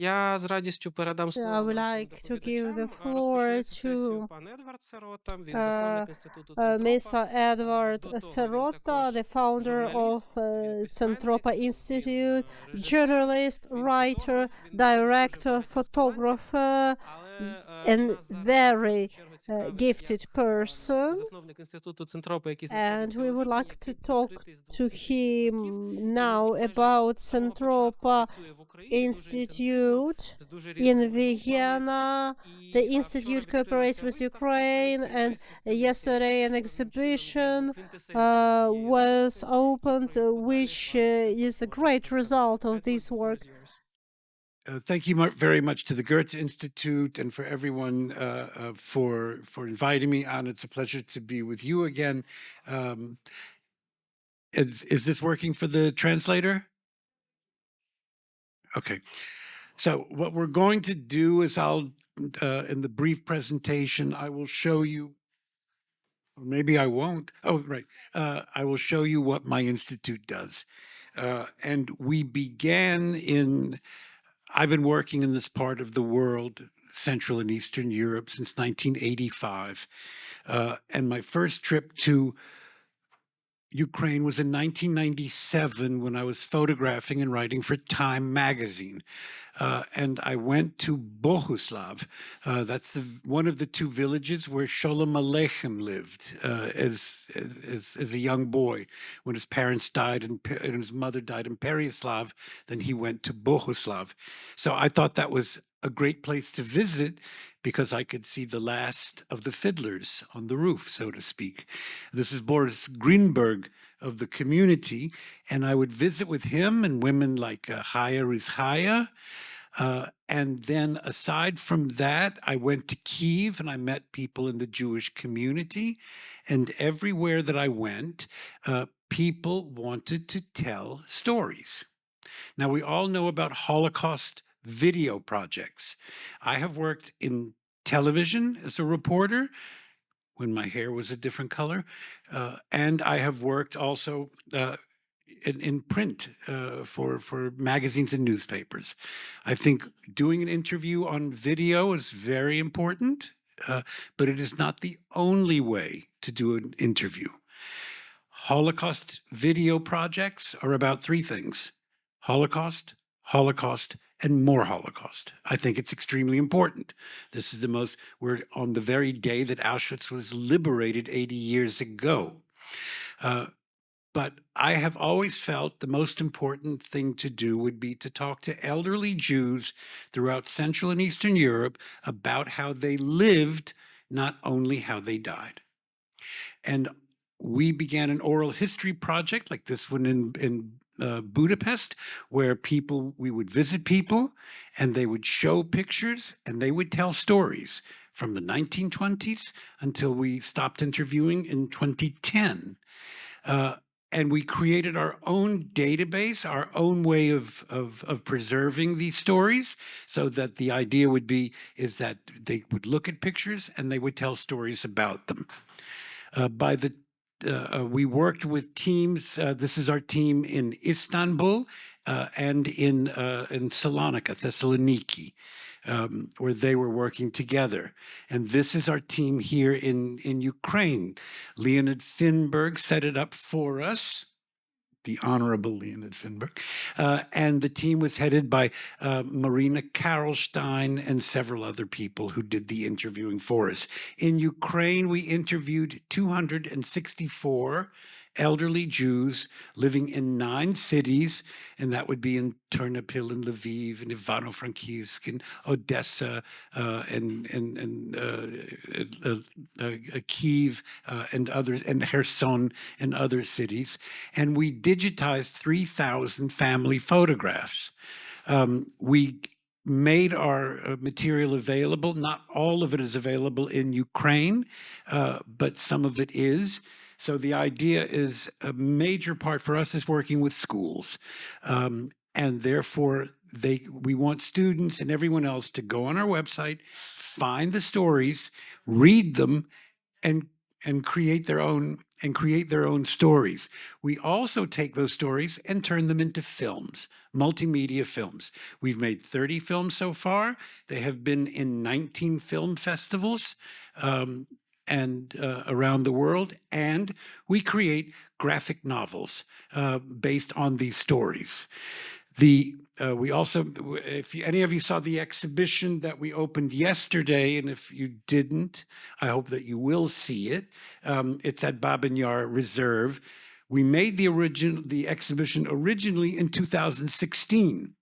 Я з радістю передам I слово would нашим like to give the доповідачам. floor Розпочне цю сесію to пан Едвард Serotta, він засновник інституту Центропа. Mr. Edward До того він Serotta, також the founder of журналіст, він письменник, Centropa він Institute, режисер, journalist, він writer, фотограф, він людина дуже director, багатьох талантів. photographer, Але and нас зараз в першу very чергу цікавить gifted як person. засновник інституту Центропа, який And знаходиться we у would Відні, like to який talk відкритий з to 2000-х him років. І, now мабуть, майже about з самого початку Centropa працює в Україні дуже інтенсивно, Institute з дуже in різними групами. Vienna. The І вчора institute cooperates відкрилася with виставка Ukraine, «Українська and єврейська століття», yesterday яка an ж певним чином є exhibition квінтесенцією цієї was роботи. І opened, про яку далі which пан is a зможе great розказати. result of Edward, this the floor work. is yours. Thank you very much to the Goethe Institute and for everyone for inviting me on. It's a pleasure to be with you again. Is this working for the translator? Okay. So what we're going to do is in the brief presentation, I will show you, or maybe I won't. Oh, right. I will show you what my institute does. And we began I've been working in this part of the world, Central and Eastern Europe, since 1985. And my first trip to Ukraine was in 1997 when I was photographing and writing for Time magazine. And I went to Bohuslav. That's one of the two villages where Sholem Aleichem lived as a young boy. When his parents died and his mother died in Pereyaslav, then he went to Bohuslav. So I thought that was a great place to visit because I could see the last of the fiddlers on the roof, so to speak. This is Boris Greenberg of the community, and I would visit with him and women like Chaya Rizchaya. And then aside from that, I went to Kyiv and I met people in the Jewish community. And everywhere that I went, people wanted to tell stories. Now, we all know about Holocaust video projects. I have worked in television as a reporter when my hair was a different color. And I have worked also in print for magazines and newspapers. I think doing an interview on video is very important, but it is not the only way to do an interview. Holocaust video projects are about three things: Holocaust, Holocaust, and more Holocaust. I think it's extremely important. This is we're on the very day that Auschwitz was liberated 80 years ago. But I have always felt the most important thing to do would be to talk to elderly Jews throughout Central and Eastern Europe about how they lived, not only how they died. And we began an oral history project like this one in Budapest, where we would visit people and they would show pictures and they would tell stories from the 1920s until we stopped interviewing in 2010. And we created our own database, our own way of preserving these stories, so that the idea is that they would look at pictures and they would tell stories about them. We worked with teams. This is our team in Istanbul and in Salonika, Thessaloniki, where they were working together. And this is our team here in Ukraine. Leonid Finberg set it up for us, the Honorable Leonid Finberg. And the team was headed by Marina Karlstein and several other people who did the interviewing for us. In Ukraine, we interviewed 264 elderly Jews living in 9 cities, and that would be in Ternopil and Lviv and Ivano-Frankivsk and Odessa and Kyiv and others, and Kherson and other cities. And we digitized 3,000 family photographs. We made our material available. Not all of it is available in Ukraine, but some of it is. So the idea is a major part for us is working with schools. And therefore, we want students and everyone else to go on our website, find the stories, read them, and create their own and create their own stories. We also take those stories and turn them into films, multimedia films. We've made 30 films so far. They have been in 19 film festivals and around the world. And we create graphic novels based on these stories. We also, if any of you saw the exhibition that we opened yesterday, and if you didn't, I hope that you will see it. It's at Babin Yar Reserve. We made the exhibition originally in 2016.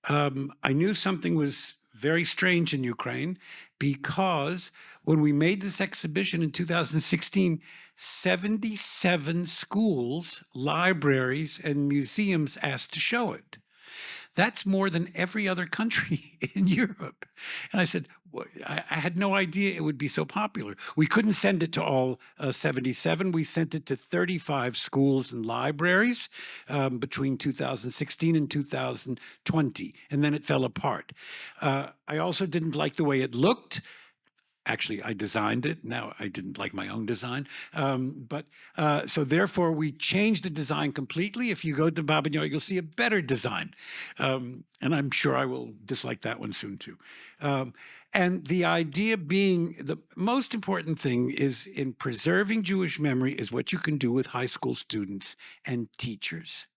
I knew something was very strange in Ukraine because when we made this exhibition in 2016, 77 schools, libraries, and museums asked to show it. That's more than every other country in Europe. And I said, I had no idea it would be so popular. We couldn't send it to all 77. We sent it to 35 schools and libraries between 2016 and 2020, and then it fell apart. I also didn't like the way it looked. Actually, I designed it. Now, I didn't like my own design. So therefore, we changed the design completely. If you go to Babin Yar, you'll see a better design. And I'm sure I will dislike that one soon, too. And the idea being the most important thing is in preserving Jewish memory is what you can do with high school students and teachers.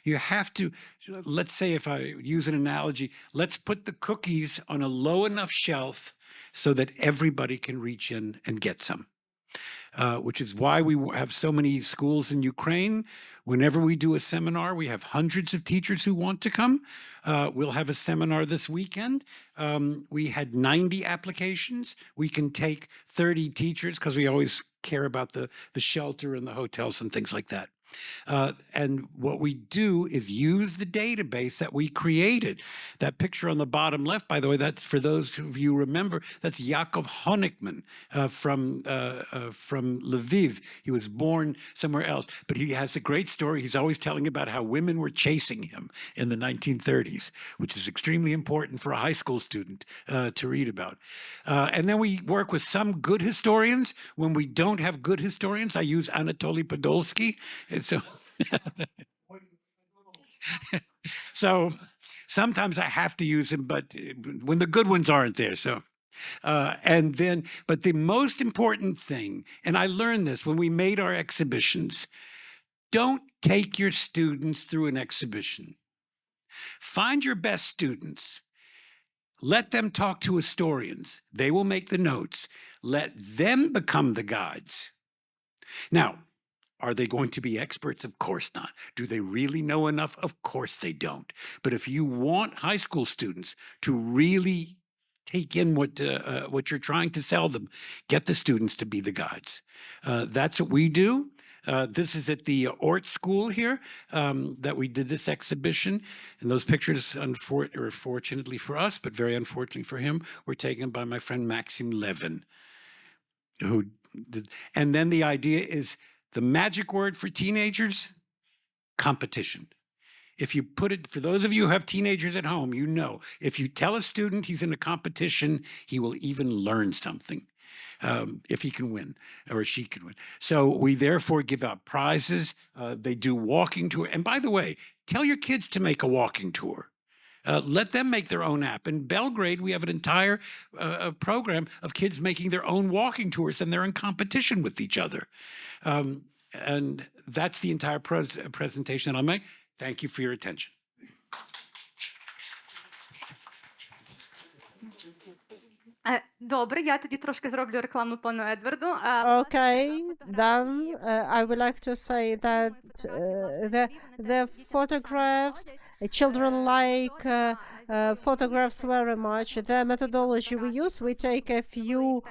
You have to, let's say if I use an analogy, let's put the cookies on a low enough shelf so that everybody can reach in and get some, which is why we have so many schools in Ukraine. Whenever we do a seminar, we have hundreds of teachers who want to come. We'll have a seminar this weekend. We had 90 applications. We can take 30 teachers because we always care about the shelter and the hotels and things like that. And what we do is use the database that we created. That picture on the bottom left, by the way, that's for those of you who remember, that's Yaakov Honigman from Lviv. He was born somewhere else, but he has a great story. He's always telling about how women were chasing him in the 1930s, which is extremely important for a high school student to read about. And then we work with some good historians. When we don't have good historians, I use Anatoly Podolsky. So sometimes I have to use him, but when the good ones aren't there. But the most important thing, and I learned this when we made our exhibitions, don't take your students through an exhibition. Find your best students. Let them talk to historians. They will make the notes. Let them become the guides. Now, are they going to be experts? Of course not. Do they really know enough? Of course they don't. But if you want high school students to really take in what you're trying to sell them, get the students to be the guides. That's what we do. This is at the Ort School here that we did this exhibition. And those pictures, fortunately for us, but very unfortunately for him, were taken by my friend Maxim Levin. And then the idea is, the magic word for teenagers, competition. If you put it, for those of you who have teenagers at home, you know, if you tell a student he's in a competition, he will even learn something if he can win or she can win. So we therefore give out prizes. They do walking tour. And by the way, tell your kids to make a walking tour. Let them make their own app. In Belgrade, we have an entire program of kids making their own walking tours, and they're in competition with each other. And that's the entire presentation that I'll make. Thank you for your attention. Добре, я тоді трошки зроблю рекламу пану Едварду. Okay, then I would like to say that the photographs, children like photographs very much. The methodology we use, we take a few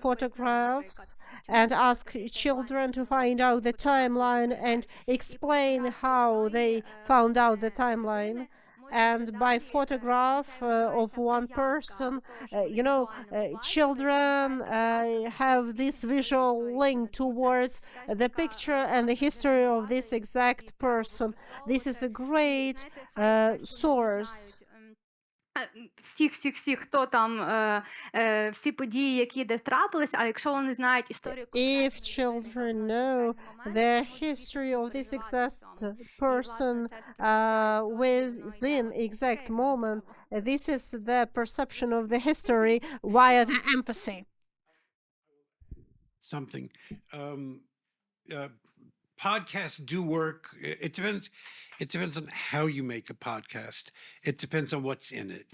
photographs and ask children to find out the timeline and explain how they found out the timeline. And by photograph of one person, children have this visual link towards the picture and the history of this exact person. This is a great source. всіх, хто там, всі події, які десь трапились, а якщо вони знають історію If children know the history of this exact person within exact moment, this is the perception of the history via the empathy. Something. Podcasts do work. It depends on how you make a podcast. It depends on what's in it.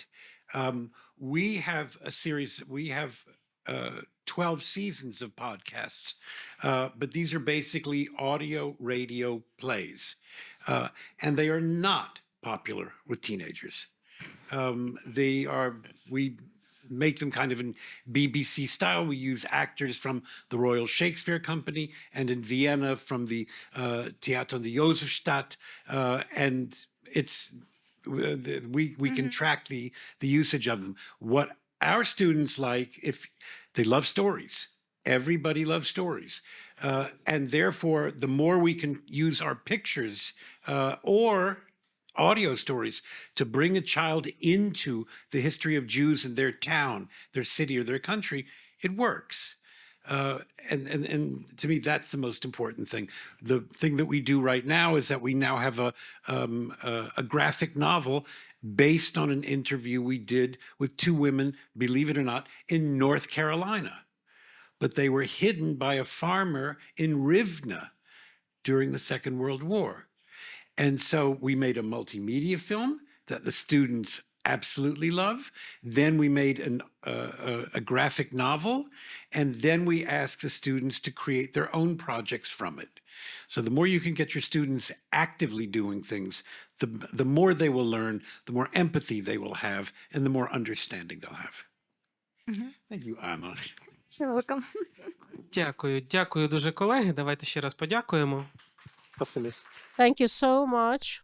We have a series. We have 12 seasons of podcasts, but these are basically audio radio plays, and they are not popular with teenagers. We make them kind of in BBC style. We use actors from the Royal Shakespeare Company and in Vienna from the Theater an der Josefstadt, and it's we can track the usage of them. What our students like, if they love stories, everybody loves stories, and therefore the more we can use our pictures or audio stories to bring a child into the history of Jews in their town, their city, or their country, it works. And to me, that's the most important thing. The thing that we do right now is that we now have a graphic novel based on an interview we did with two women, believe it or not, in North Carolina. But they were hidden by a farmer in Rivne during the Second World War. And so we made a multimedia film that the students absolutely love. Then we made a graphic novel, and then we asked the students to create their own projects from it. So the more you can get your students actively doing things, the more they will learn, the more empathy they will have, and the more understanding they'll have. Thank you, Anna. You're welcome. Дякую дуже, колеги. Давайте ще раз подякуємо. Thank you so much.